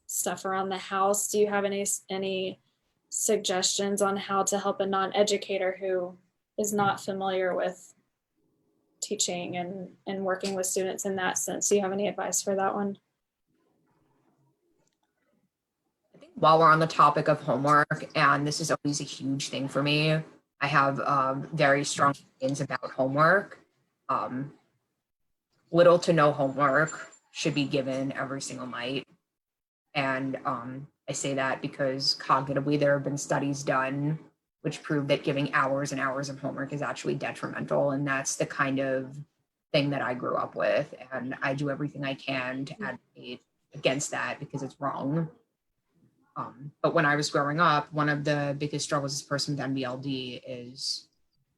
stuff around the house. Do you have any suggestions on how to help a non-educator who is not familiar with teaching and working with students in that sense? Do you have any advice for that one? I think while we're on the topic of homework, and this is always a huge thing for me, I have very strong opinions about homework. Little to no homework should be given every single night. And I say that because cognitively there have been studies done which prove that giving hours and hours of homework is actually detrimental. And that's the kind of thing that I grew up with. And I do everything I can to advocate against that because it's wrong. But when I was growing up, one of the biggest struggles as a person with NVLD is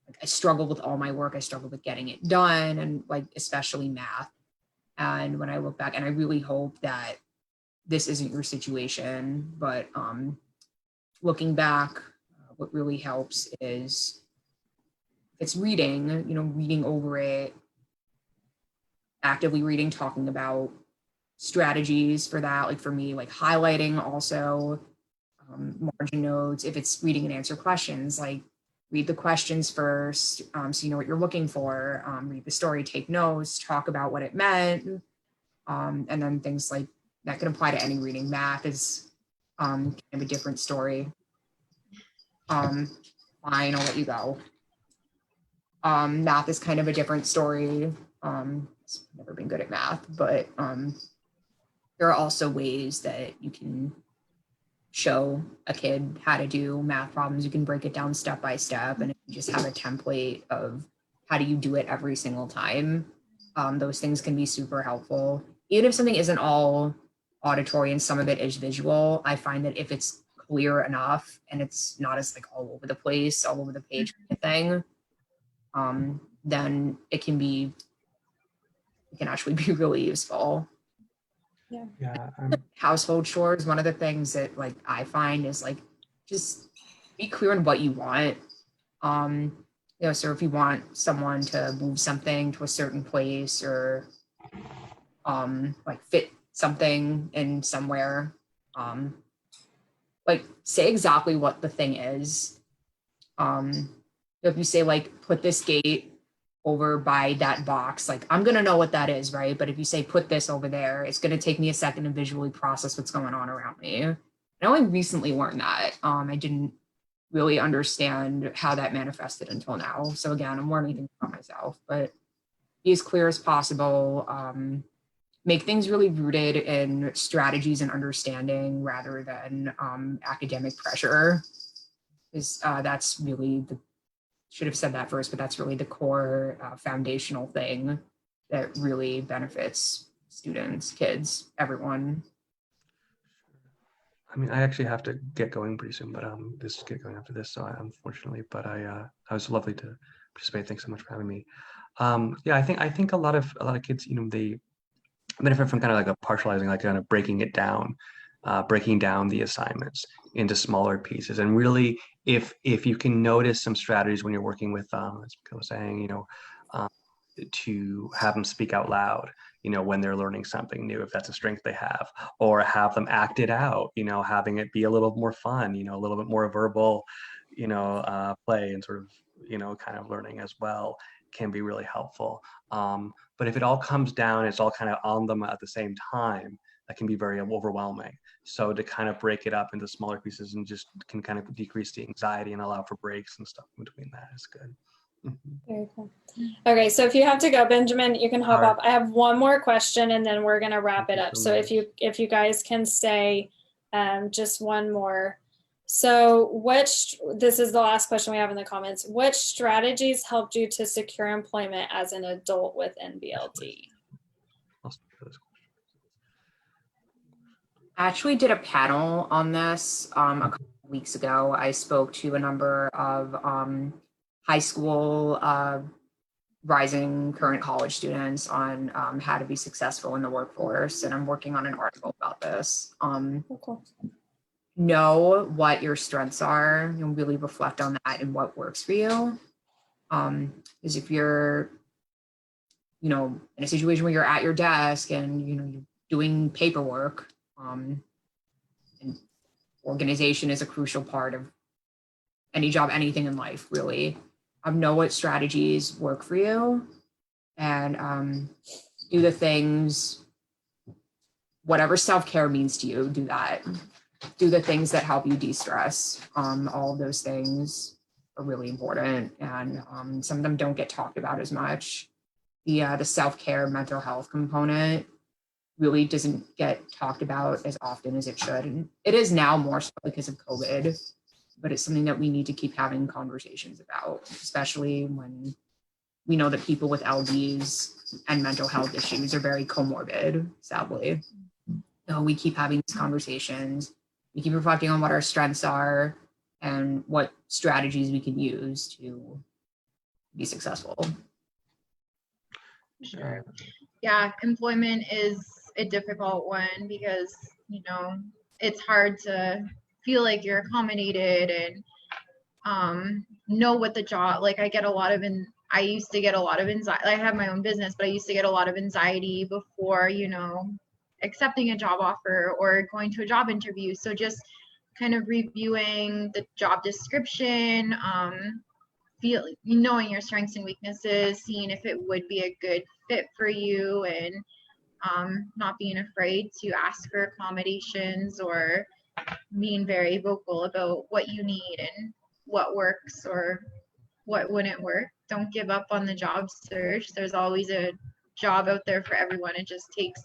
like, I struggled with all my work. I struggled with getting it done, and like especially math. And when I look back, and I really hope that this isn't your situation, but looking back, what really helps is it's reading, reading over it, actively reading, talking about strategies for that. Like for me, like highlighting also, margin notes. If it's reading and answer questions, like read the questions first, so you know what you're looking for, read the story, take notes, talk about what it meant, and then things like that can apply to any reading. Math is kind of a different story. Fine, I'll let you go. Math is kind of a different story. It's never been good at math, but there are also ways that you can show a kid how to do math problems. You can break it down step by step, and if you just have a template of how do you do it every single time, those things can be super helpful. Even if something isn't all auditory and some of it is visual, I find that if it's clear enough and it's not as like all over the place, all over the page kind of thing, then it can actually be really useful. Yeah. Household chores, one of the things that like I find is like just be clear on what you want. So if you want someone to move something to a certain place or like fit something in somewhere, like say exactly what the thing is. If you say like put this gate over by that box, like I'm gonna know what that is, right? But if you say put this over there, it's gonna take me a second to visually process what's going on around me. I only recently learned that. I didn't really understand how that manifested until now. So again, I'm learning things about myself, but be as clear as possible. Make things really rooted in strategies and understanding rather than academic pressure. Because that's really should have said that first, but that's really the core foundational thing that really benefits students, kids, everyone. I mean, I actually have to get going pretty soon, but this get going after this. So unfortunately, but I was lovely to participate. Thanks so much for having me. Yeah, I think a lot of kids, they benefit from kind of like a partializing, like kind of breaking down the assignments into smaller pieces and really if you can notice some strategies when you're working with as I was saying, um, to have them speak out loud, when they're learning something new, if that's a strength they have, or have them act it out, having it be a little more fun, a little bit more verbal, play and sort of, kind of learning as well can be really helpful. But if it all comes down, it's all kind of on them at the same time, that can be very overwhelming. So to kind of break it up into smaller pieces and just can kind of decrease the anxiety and allow for breaks and stuff in between that is good. Very cool. Okay, so if you have to go, Benjamin, you can hop off. I have one more question and then we're gonna wrap it up. So if you guys can stay, just one more. So this is the last question we have in the comments. Which strategies helped you to secure employment as an adult with NVLD? I actually did a panel on this a couple of weeks ago. I spoke to a number of high school rising current college students on how to be successful in the workforce, and I'm working on an article about this. Cool. Know what your strengths are and really reflect on that and what works for you. Because if you're, in a situation where you're at your desk and you're doing paperwork, and organization is a crucial part of any job, anything in life, really. Know what strategies work for you and do the things, whatever self-care means to you, do that. Do the things that help you de-stress. All of those things are really important, and some of them don't get talked about as much. The self-care mental health component really doesn't get talked about as often as it should. And it is now more so because of COVID, but it's something that we need to keep having conversations about, especially when we know that people with LDs and mental health issues are very comorbid, sadly. So we keep having these conversations. We keep reflecting on what our strengths are and what strategies we can use to be successful. Sure. Yeah, employment is a difficult one because, it's hard to feel like you're accommodated and know what the job, like I used to get a lot of anxiety. I have my own business, but I used to get a lot of anxiety before, accepting a job offer or going to a job interview. So just kind of reviewing the job description, knowing your strengths and weaknesses, seeing if it would be a good fit for you, and not being afraid to ask for accommodations or being very vocal about what you need and what works or what wouldn't work. Don't give up on the job search. There's always a job out there for everyone. It just takes,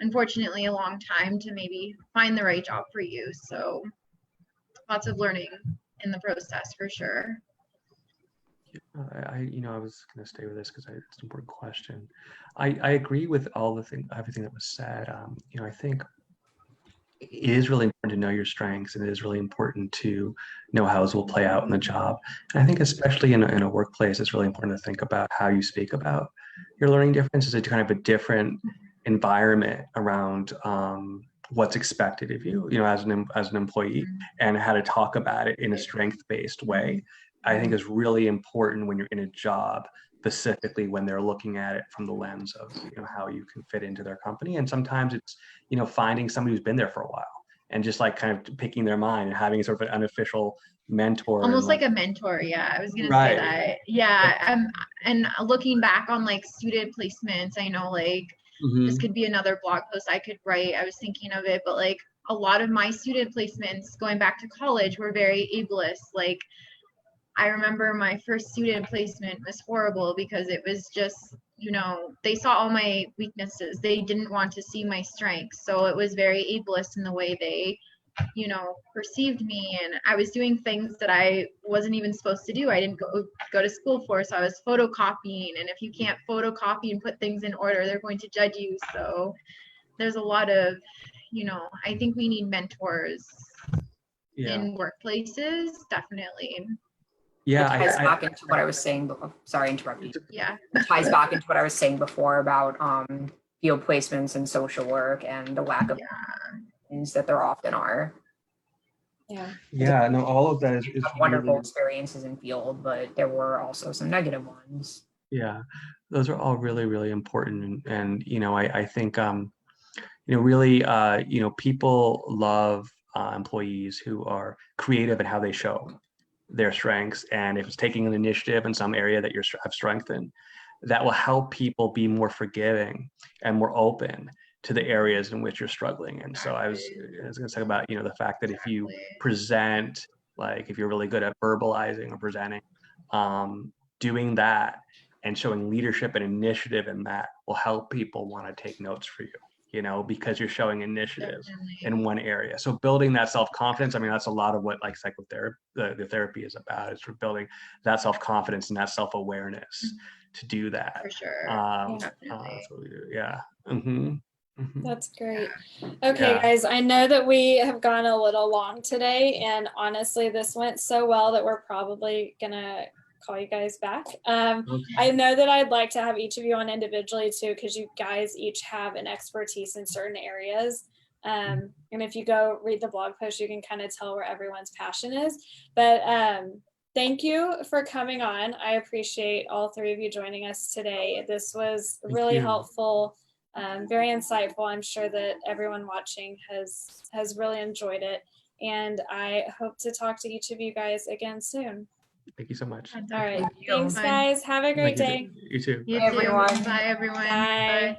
unfortunately, a long time to maybe find the right job for you. So lots of learning in the process for sure. I was going to stay with this because it's an important question. I agree with everything that was said. I think it is really important to know your strengths, and it is really important to know how those will play out in the job. And I think especially in a workplace, it's really important to think about how you speak about your learning differences. It's kind of a different environment around what's expected of you, as an employee, and how to talk about it in a strength-based way. I think is really important when you're in a job, specifically when they're looking at it from the lens of how you can fit into their company. And sometimes it's finding somebody who's been there for a while and just like kind of picking their mind and having sort of an unofficial mentor, almost like a mentor. Yeah, I was gonna say that. Yeah, and looking back on like student placements, I know like this could be another blog post I could write. I was thinking of it, but like a lot of my student placements going back to college were very ableist. Like I remember my first student placement was horrible because it was just, they saw all my weaknesses. They didn't want to see my strengths. So it was very ableist in the way they, perceived me. And I was doing things that I wasn't even supposed to do. I didn't go to school for. So I was photocopying. And if you can't photocopy and put things in order, they're going to judge you. So there's a lot of, I think we need mentors in workplaces, definitely. Yeah, it ties back into what I was saying before. Sorry, interrupted you. Yeah. It ties back into what I was saying before about field placements and social work and the lack of things that there often are. Yeah, no, all of that is Wonderful really, experiences in field, but there were also some negative ones. yeah, those are all really, really important. And I think, really, people love employees who are creative in how they show their strengths. And if it's taking an initiative in some area that have strength in, that will help people be more forgiving and more open to the areas in which you're struggling. And so I was going to talk about, the fact that if you present, like if you're really good at verbalizing or presenting, doing that and showing leadership and initiative in that will help people want to take notes for you, because you're showing initiative in one area. So building that self-confidence, I mean, that's a lot of what like psychotherapy, the therapy is about, is for building that self-confidence and that self-awareness to do that. For sure. That's what we do. Yeah. Mm-hmm. Mm-hmm. That's great. Okay, Yeah. guys, I know that we have gone a little long today, and honestly, this went so well that we're probably gonna call you guys back. I know that I'd like to have each of you on individually too, because you guys each have an expertise in certain areas. And if you go read the blog post, you can kind of tell where everyone's passion is. But thank you for coming on. I appreciate all three of you joining us today. This was really helpful. Very insightful. I'm sure that everyone watching has really enjoyed it, and I hope to talk to each of you guys again soon. Thank you so much. All right. Thank you. Thanks, guys. Have a great day. You too. You Bye, too. everyone. Bye, everyone. Bye. Bye.